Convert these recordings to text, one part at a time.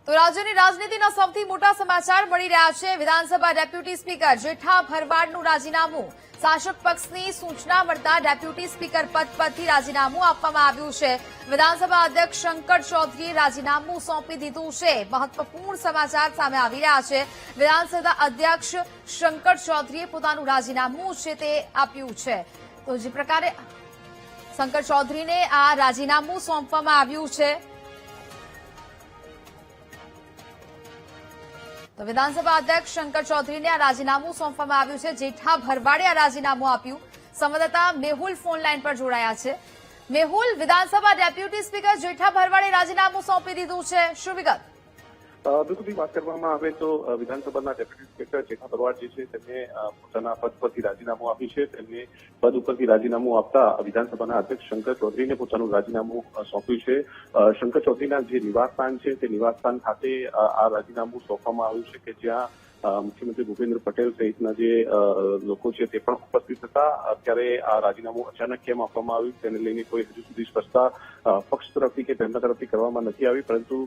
તો રાજ્યની રાજનીતિના સૌથી મોટા સમાચાર મળી રહ્યા છે। વિધાનસભા ડેપ્યુટી સ્પીકર જેઠા ભરવાડનું રાજીનામું। શાસક પક્ષની સૂચના મળતા ડેપ્યુટી સ્પીકર પદ પરથી રાજીનામું આપવામાં આવ્યું છે। વિધાનસભા અધ્યક્ષ શંકર ચૌધરીએ રાજીનામું સોંપી દીધું છે। મહત્વપૂર્ણ સમાચાર સામે આવી રહ્યા છે। વિધાનસભા અધ્યક્ષ શંકર ચૌધરીએ પોતાનું રાજીનામું છે તે આપ્યું છે। તો જે પ્રકારે શંકર ચૌધરીને આ રાજીનામું સોંપવામાં આવ્યું છે। તો વિધાનસભા અધ્યક્ષ શંકર ચૌધરીને આ રાજીનામું સોંપવામાં આવ્યું છે। જેઠા ભરવાડે આ રાજીનામું આપ્યું। સંવાદદાતા મેહુલ ફોન લાઈન પર જોડાયા છે। મેહુલ, વિધાનસભા ડેપ્યુટી સ્પીકર જેઠા ભરવાડે રાજીનામું સોંપી દીધું છે, શું વિગત? બિલકુલ વાત કરવામાં આવે તો વિધાનસભાના ડેપ્યુટી સ્પીકર જેઠા ભરવાડ જે છે તેમને પોતાના પદ પરથી રાજીનામું આપ્યું છે। તેમને પદ ઉપરથી રાજીનામું આપતા વિધાનસભાના અધ્યક્ષ શંકર ચૌધરીને પોતાનું રાજીનામું સોંપ્યું છે। શંકર ચૌધરીના જે નિવાસસ્થાન છે તે નિવાસસ્થાન ખાતે આ રાજીનામું સોંપવામાં આવ્યું છે કે જ્યાં મુખ્યમંત્રી ભૂપેન્દ્ર પટેલ સહિતના જે લોકો છે તે પણ ઉપસ્થિત હતા। અત્યારે આ રાજીનામું અચાનક કેમ આપવામાં આવ્યું તેને લઈને કોઈ હજુ સુધી સ્પષ્ટતા પક્ષ તરફથી કે તેમના તરફથી કરવામાં નથી આવી, પરંતુ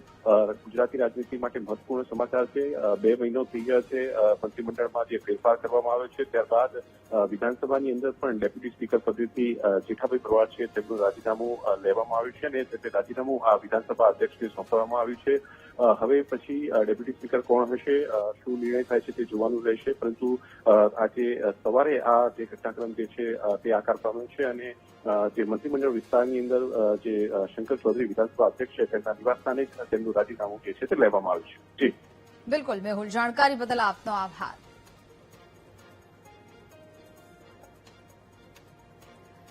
ગુજરાતી રાજનીતિ માટે મહત્વપૂર્ણ સમાચાર છે। 2 મહિનો થઈ ગયા છે મંત્રીમંડળમાં જે ફેરફાર કરવામાં આવ્યો છે, ત્યારબાદ વિધાનસભાની અંદર પણ ડેપ્યુટી સ્પીકર પદેથી જેઠાભાઈ ભરવાડ છે તેમનું રાજીનામું લેવામાં આવ્યું છે અને તે રાજીનામું આ વિધાનસભા અધ્યક્ષને સોંપવામાં આવ્યું છે। હવે પછી ડેપ્યુટી સ્પીકર કોણ હશે, શું નિર્ણય થાય છે તે જોવાનું રહેશે, પરંતુ આજે સવારે આ જે ઘટનાક્રમ જે છે તે આકાર પામ્યો છે અને જે મંત્રીમંડળ વિસ્તારની અંદર જે શંકર ચૌધરી વિધાનસભા અધ્યક્ષ છે તેમના નિવાસસ્થાને જ તેમનું રાજીનામું જે છે તે લેવામાં આવ્યું છે। જી બિલકુલ મેહુલ, જાણકારી બદલ આપનો આભાર।